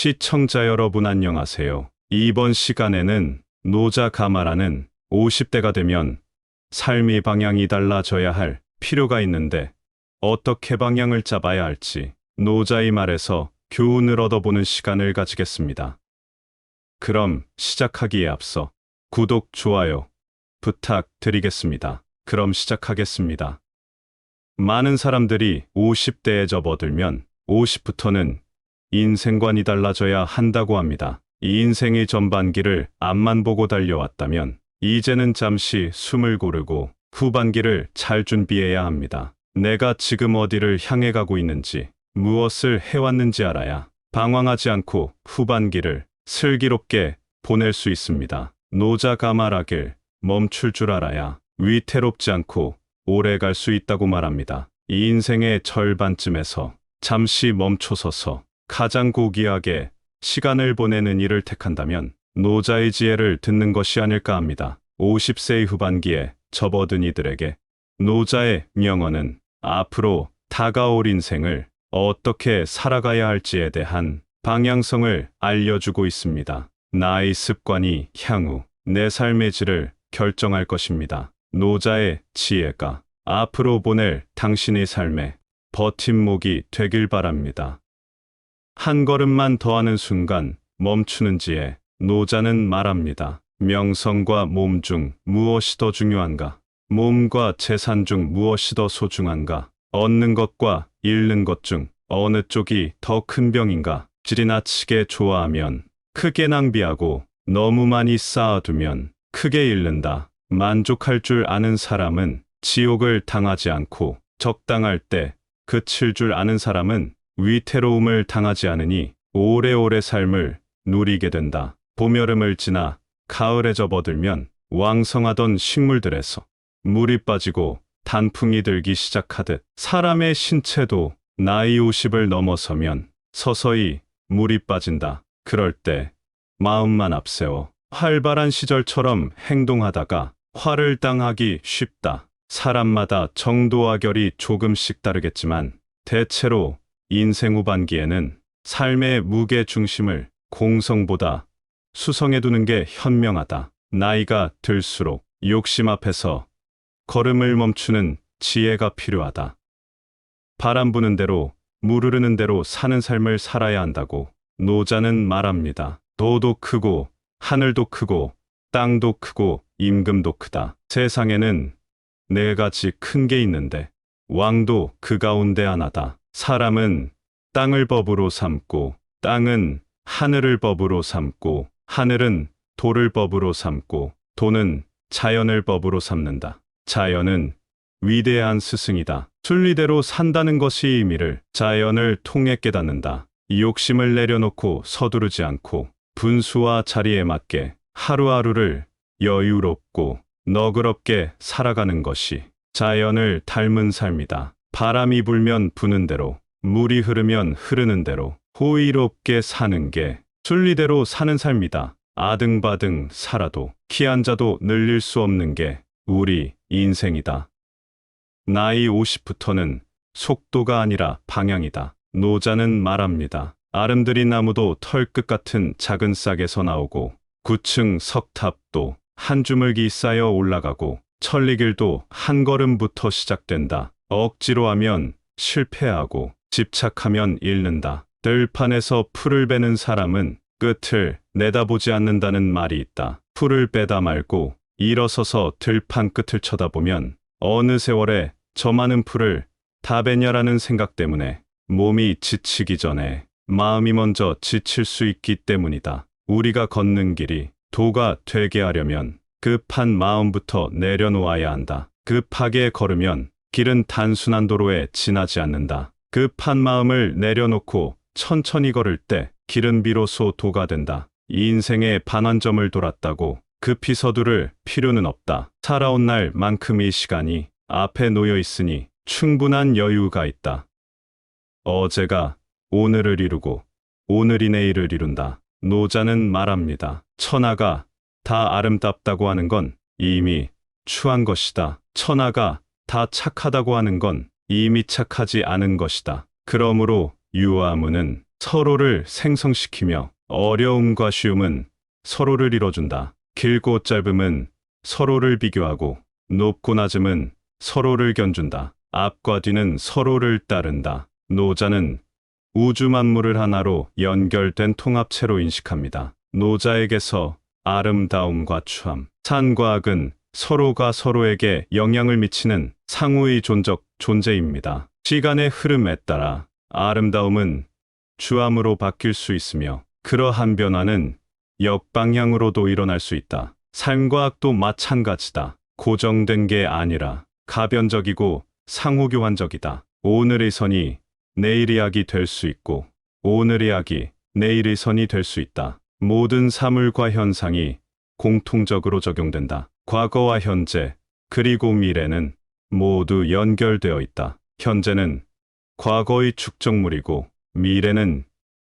시청자 여러분 안녕하세요. 이번 시간에는 노자 가마라는 50대가 되면 삶의 방향이 달라져야 할 필요가 있는데 어떻게 방향을 잡아야 할지 노자의 말에서 교훈을 얻어보는 시간을 가지겠습니다. 그럼 시작하기에 앞서 구독, 좋아요 부탁드리겠습니다. 그럼 시작하겠습니다. 많은 사람들이 50대에 접어들면 50부터는 인생관이 달라져야 한다고 합니다. 이 인생의 전반기를 앞만 보고 달려왔다면 이제는 잠시 숨을 고르고 후반기를 잘 준비해야 합니다. 내가 지금 어디를 향해 가고 있는지, 무엇을 해왔는지 알아야 방황하지 않고 후반기를 슬기롭게 보낼 수 있습니다. 노자가 말하길 멈출 줄 알아야 위태롭지 않고 오래 갈 수 있다고 말합니다. 이 인생의 절반쯤에서 잠시 멈춰서서 가장 고귀하게 시간을 보내는 일을 택한다면 노자의 지혜를 듣는 것이 아닐까 합니다. 50세의 후반기에 접어든 이들에게 노자의 명언은 앞으로 다가올 인생을 어떻게 살아가야 할지에 대한 방향성을 알려주고 있습니다. 나의 습관이 향후 내 삶의 질을 결정할 것입니다. 노자의 지혜가 앞으로 보낼 당신의 삶에 버팀목이 되길 바랍니다. 한 걸음만 더하는 순간 멈추는 지혜. 노자는 말합니다. 명성과 몸 중 무엇이 더 중요한가? 몸과 재산 중 무엇이 더 소중한가? 얻는 것과 잃는 것 중 어느 쪽이 더 큰 병인가? 지나치게 좋아하면 크게 낭비하고 너무 많이 쌓아두면 크게 잃는다. 만족할 줄 아는 사람은 지옥을 당하지 않고 적당할 때 그칠 줄 아는 사람은 위태로움을 당하지 않으니 오래오래 삶을 누리게 된다. 봄여름을 지나 가을에 접어들면 왕성하던 식물들에서 물이 빠지고 단풍이 들기 시작하듯 사람의 신체도 나이 50을 넘어서면 서서히 물이 빠진다. 그럴 때 마음만 앞세워 활발한 시절처럼 행동하다가 화를 당하기 쉽다. 사람마다 정도와 결이 조금씩 다르겠지만 대체로 인생 후반기에는 삶의 무게 중심을 공성보다 수성에 두는 게 현명하다. 나이가 들수록 욕심 앞에서 걸음을 멈추는 지혜가 필요하다. 바람 부는 대로 물 흐르는 대로 사는 삶을 살아야 한다고 노자는 말합니다. 도도 크고 하늘도 크고 땅도 크고 임금도 크다. 세상에는 네 가지 큰 게 있는데 왕도 그 가운데 하나다. 사람은 땅을 법으로 삼고 땅은 하늘을 법으로 삼고 하늘은 돌을 법으로 삼고 도는 자연을 법으로 삼는다. 자연은 위대한 스승이다. 순리대로 산다는 것이 의미를 자연을 통해 깨닫는다. 이 욕심을 내려놓고 서두르지 않고 분수와 자리에 맞게 하루하루를 여유롭고 너그럽게 살아가는 것이 자연을 닮은 삶이다. 바람이 불면 부는 대로, 물이 흐르면 흐르는 대로 호의롭게 사는 게 순리대로 사는 삶이다. 아등바등 살아도 키 한 자도 늘릴 수 없는 게 우리 인생이다. 나이 50부터는 속도가 아니라 방향이다. 노자는 말합니다. 아름드린 나무도 털끝 같은 작은 싹에서 나오고 9층 석탑도 한 주물기 쌓여 올라가고 천리길도 한 걸음부터 시작된다. 억지로 하면 실패하고 집착하면 잃는다. 들판에서 풀을 베는 사람은 끝을 내다보지 않는다는 말이 있다. 풀을 빼다 말고 일어서서 들판 끝을 쳐다보면 어느 세월에 저 많은 풀을 다 베냐라는 생각 때문에 몸이 지치기 전에 마음이 먼저 지칠 수 있기 때문이다. 우리가 걷는 길이 도가 되게 하려면 급한 마음부터 내려놓아야 한다. 급하게 걸으면 길은 단순한 도로에 지나지 않는다. 급한 마음을 내려놓고 천천히 걸을 때 길은 비로소 도가 된다. 이 인생의 반환점을 돌았다고 급히 서두를 필요는 없다. 살아온 날만큼의 시간이 앞에 놓여 있으니 충분한 여유가 있다. 어제가 오늘을 이루고 오늘이 내일을 이룬다. 노자는 말합니다. 천하가 다 아름답다고 하는 건 이미 추한 것이다. 천하가 다 착하다고 하는 건 이미 착하지 않은 것이다. 그러므로 유아무는 서로를 생성시키며 어려움과 쉬움은 서로를 이뤄준다. 길고 짧음은 서로를 비교하고 높고 낮음은 서로를 견준다. 앞과 뒤는 서로를 따른다. 노자는 우주 만물을 하나로 연결된 통합체로 인식합니다. 노자에게서 아름다움과 추함, 산과 악은 서로가 서로에게 영향을 미치는 상호의 존적 존재입니다. 시간의 흐름에 따라 아름다움은 추함으로 바뀔 수 있으며 그러한 변화는 역방향으로도 일어날 수 있다. 삶과 악도 마찬가지다. 고정된 게 아니라 가변적이고 상호교환적이다. 오늘의 선이 내일의 악이 될 수 있고 오늘의 악이 내일의 선이 될 수 있다. 모든 사물과 현상이 공통적으로 적용된다. 과거와 현재 그리고 미래는 모두 연결되어 있다. 현재는 과거의 축적물이고 미래는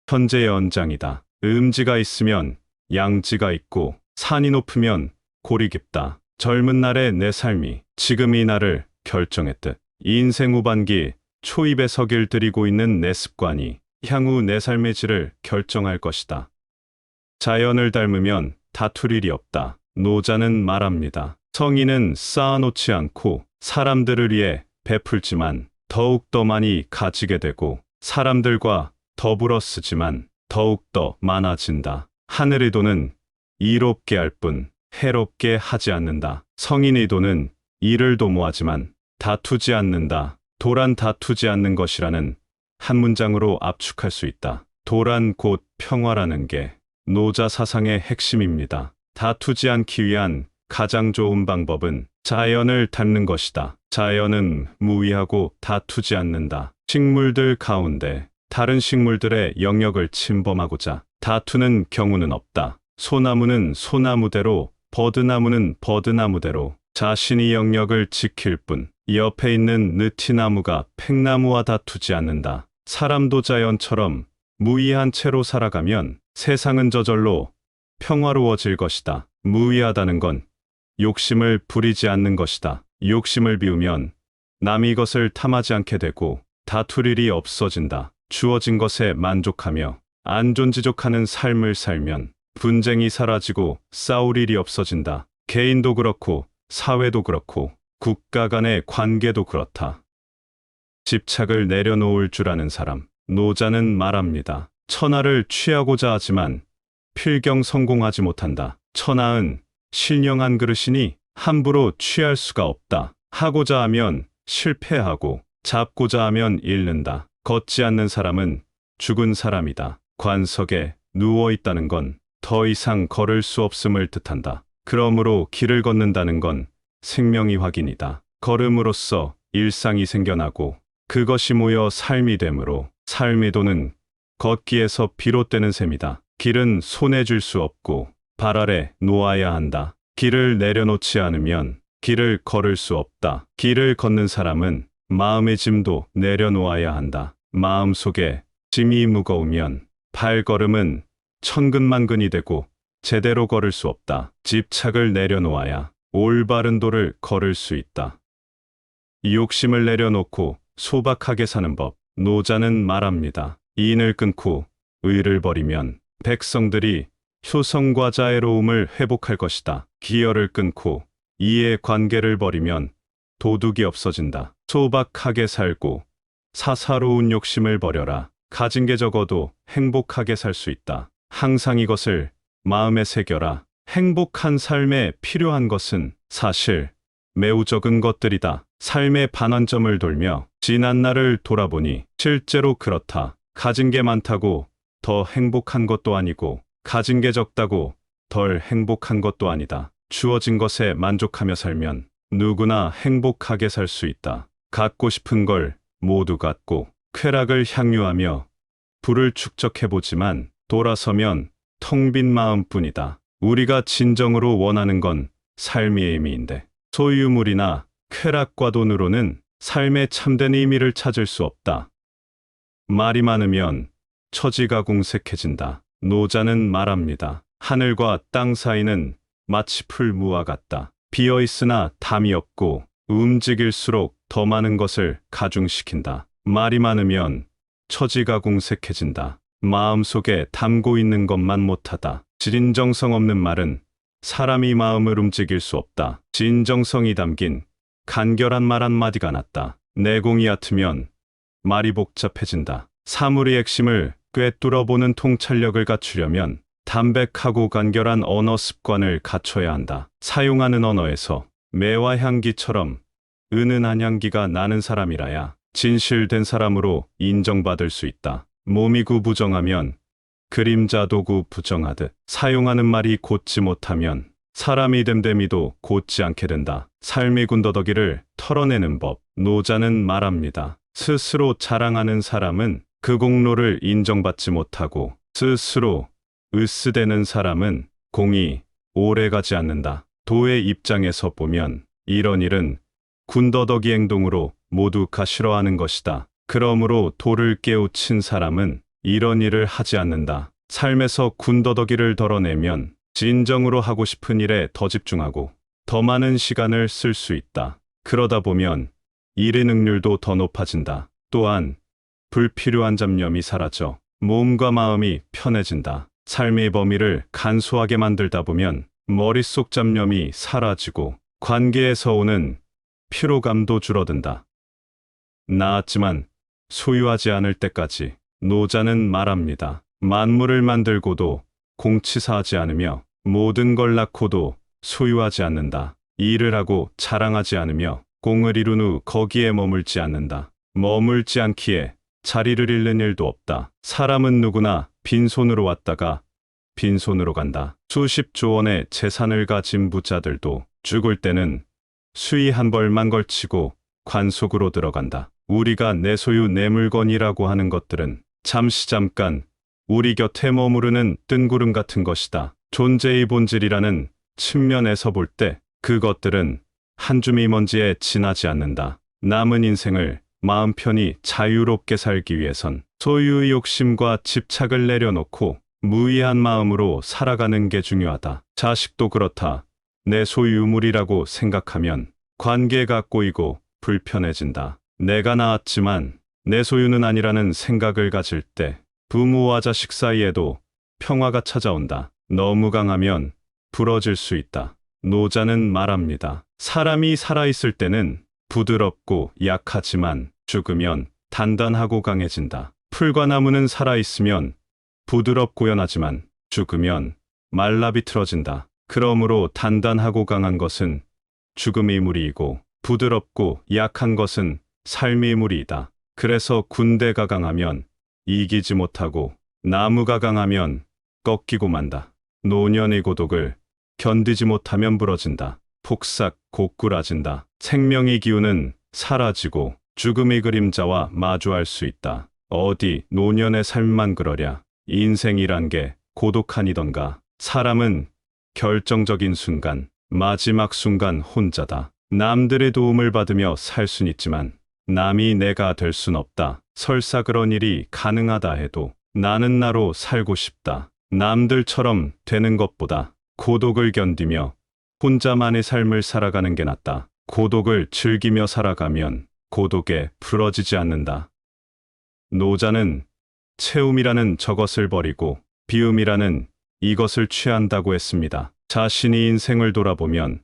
현재의 연장이다. 음지가 있으면 양지가 있고 산이 높으면 골이 깊다. 젊은 날의 내 삶이 지금 이 날을 결정했듯 인생 후반기 초입에 서길 들이고 있는 내 습관이 향후 내 삶의 질을 결정할 것이다. 자연을 닮으면 다툴 일이 없다. 노자는 말합니다. 성인은 쌓아놓지 않고 사람들을 위해 베풀지만 더욱 더 많이 가지게 되고 사람들과 더불어 쓰지만 더욱 더 많아진다. 하늘의 돈은 이롭게 할 뿐 해롭게 하지 않는다. 성인의 돈은 이를 도모하지만 다투지 않는다. 도란 다투지 않는 것이라는 한 문장으로 압축할 수 있다. 도란 곧 평화라는 게 노자 사상의 핵심입니다. 다투지 않기 위한 가장 좋은 방법은 자연을 닮는 것이다. 자연은 무위하고 다투지 않는다. 식물들 가운데 다른 식물들의 영역을 침범하고자 다투는 경우는 없다. 소나무는 소나무대로, 버드나무는 버드나무대로 자신의 영역을 지킬 뿐 옆에 있는 느티나무가 팽나무와 다투지 않는다. 사람도 자연처럼 무의한 채로 살아가면 세상은 저절로 평화로워질 것이다. 무의하다는 건 욕심을 부리지 않는 것이다. 욕심을 비우면 남이 것을 탐하지 않게 되고 다툴 일이 없어진다. 주어진 것에 만족하며 안존지족하는 삶을 살면 분쟁이 사라지고 싸울 일이 없어진다. 개인도 그렇고 사회도 그렇고 국가 간의 관계도 그렇다. 집착을 내려놓을 줄 아는 사람. 노자는 말합니다. 천하를 취하고자 하지만 필경 성공하지 못한다. 천하은 신령한 그릇이니 함부로 취할 수가 없다. 하고자 하면 실패하고 잡고자 하면 잃는다. 걷지 않는 사람은 죽은 사람이다. 관석에 누워 있다는 건 더 이상 걸을 수 없음을 뜻한다. 그러므로 길을 걷는다는 건 생명이 확인이다. 걸음으로써 일상이 생겨나고 그것이 모여 삶이 되므로 삶의 도는 걷기에서 비롯되는 셈이다. 길은 손에 쥘 수 없고 발 아래 놓아야 한다. 길을 내려놓지 않으면 길을 걸을 수 없다. 길을 걷는 사람은 마음의 짐도 내려놓아야 한다. 마음 속에 짐이 무거우면 발걸음은 천근만근이 되고 제대로 걸을 수 없다. 집착을 내려놓아야 올바른 도를 걸을 수 있다. 욕심을 내려놓고 소박하게 사는 법. 노자는 말합니다. 이인을 끊고 의를 버리면 백성들이 효성과 자애로움을 회복할 것이다. 기여를 끊고 이해 관계를 버리면 도둑이 없어진다. 소박하게 살고 사사로운 욕심을 버려라. 가진 게 적어도 행복하게 살 수 있다. 항상 이것을 마음에 새겨라. 행복한 삶에 필요한 것은 사실 매우 적은 것들이다. 삶의 반환점을 돌며 지난 날을 돌아보니 실제로 그렇다. 가진 게 많다고 더 행복한 것도 아니고 가진 게 적다고 덜 행복한 것도 아니다. 주어진 것에 만족하며 살면 누구나 행복하게 살 수 있다. 갖고 싶은 걸 모두 갖고 쾌락을 향유하며 부를 축적해보지만 돌아서면 텅 빈 마음뿐이다. 우리가 진정으로 원하는 건 삶의 의미인데 소유물이나 쾌락과 돈으로는 삶의 참된 의미를 찾을 수 없다. 말이 많으면 처지가 궁색해진다. 노자는 말합니다. 하늘과 땅 사이는 마치 풀무와 같다. 비어있으나 담이 없고 움직일수록 더 많은 것을 가중시킨다. 말이 많으면 처지가 궁색해진다. 마음속에 담고 있는 것만 못하다. 진정성 없는 말은 사람이 마음을 움직일 수 없다. 진정성이 담긴 간결한 말 한마디가 낫다. 내공이 얕으면 말이 복잡해진다. 사물의 핵심을 꿰뚫어보는 통찰력을 갖추려면 담백하고 간결한 언어 습관을 갖춰야 한다. 사용하는 언어에서 매와 향기처럼 은은한 향기가 나는 사람이라야 진실된 사람으로 인정받을 수 있다. 몸이 구부정하면 그림자도 구부정하듯 사용하는 말이 곧지 못하면 사람이 됨됨이도 곧지 않게 된다. 삶의 군더더기를 털어내는 법. 노자는 말합니다. 스스로 자랑하는 사람은 그 공로를 인정받지 못하고 스스로 으스대는 사람은 공이 오래가지 않는다. 도의 입장에서 보면 이런 일은 군더더기 행동으로 모두가 싫어하는 것이다. 그러므로 도를 깨우친 사람은 이런 일을 하지 않는다. 삶에서 군더더기를 덜어내면 진정으로 하고 싶은 일에 더 집중하고 더 많은 시간을 쓸 수 있다. 그러다 보면 일의 능률도 더 높아진다. 또한 불필요한 잡념이 사라져 몸과 마음이 편해진다. 삶의 범위를 간소하게 만들다 보면 머릿속 잡념이 사라지고 관계에서 오는 피로감도 줄어든다. 나았지만 소유하지 않을 때까지 노자는 말합니다. 만물을 만들고도 공치사하지 않으며 모든 걸 낳고도 소유하지 않는다. 일을 하고 자랑하지 않으며 공을 이룬 후 거기에 머물지 않는다. 머물지 않기에 자리를 잃는 일도 없다. 사람은 누구나 빈손으로 왔다가 빈손으로 간다. 수십조 원의 재산을 가진 부자들도 죽을 때는 수의 한 벌만 걸치고 관 속으로 들어간다. 우리가 내 소유 내 물건이라고 하는 것들은 잠깐 우리 곁에 머무르는 뜬구름 같은 것이다. 존재의 본질이라는 측면에서 볼 때 그것들은 한 줌의 먼지에 지나지 않는다. 남은 인생을 마음 편히 자유롭게 살기 위해선 소유의 욕심과 집착을 내려놓고 무의한 마음으로 살아가는 게 중요하다. 자식도 그렇다. 내 소유물이라고 생각하면 관계가 꼬이고 불편해진다. 내가 낳았지만 내 소유는 아니라는 생각을 가질 때 부모와 자식 사이에도 평화가 찾아온다. 너무 강하면 부러질 수 있다. 노자는 말합니다. 사람이 살아있을 때는 부드럽고 약하지만 죽으면 단단하고 강해진다. 풀과 나무는 살아있으면 부드럽고 연하지만 죽으면 말라 비틀어진다. 그러므로 단단하고 강한 것은 죽음의 무리이고 부드럽고 약한 것은 삶의 무리이다. 그래서 군대가 강하면 이기지 못하고 나무가 강하면 꺾이고 만다. 노년의 고독을 견디지 못하면 부러진다. 폭삭 고꾸라진다. 생명의 기운은 사라지고 죽음의 그림자와 마주할 수 있다. 어디 노년의 삶만 그러랴. 인생이란 게 고독한이던가. 사람은 결정적인 순간, 마지막 순간 혼자다. 남들의 도움을 받으며 살 순 있지만 남이 내가 될 순 없다. 설사 그런 일이 가능하다 해도 나는 나로 살고 싶다. 남들처럼 되는 것보다 고독을 견디며 혼자만의 삶을 살아가는 게 낫다. 고독을 즐기며 살아가면 고독에 부러지지 않는다. 노자는 채움이라는 저것을 버리고 비움이라는 이것을 취한다고 했습니다. 자신이 인생을 돌아보면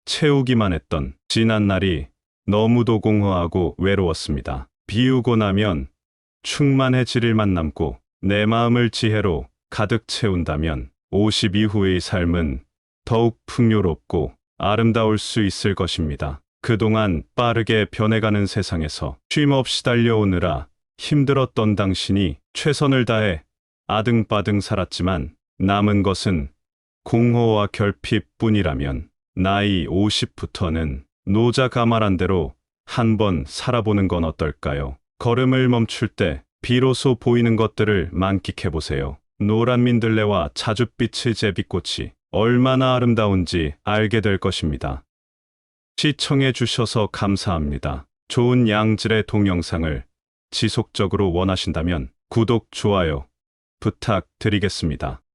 채우기만 했던 지난 날이 너무도 공허하고 외로웠습니다. 비우고 나면 충만해질 일만 남고 내 마음을 지혜로 가득 채운다면 50 이후의 삶은 더욱 풍요롭고 아름다울 수 있을 것입니다. 그동안 빠르게 변해가는 세상에서 쉼없이 달려오느라 힘들었던 당신이 최선을 다해 아등바등 살았지만 남은 것은 공허와 결핍뿐이라면 나이 50부터는 노자가 말한 대로 한번 살아보는 건 어떨까요? 걸음을 멈출 때 비로소 보이는 것들을 만끽해보세요. 노란 민들레와 자줏빛의 제비꽃이 얼마나 아름다운지 알게 될 것입니다. 시청해 주셔서 감사합니다. 좋은 양질의 동영상을 지속적으로 원하신다면 구독, 좋아요 부탁드리겠습니다.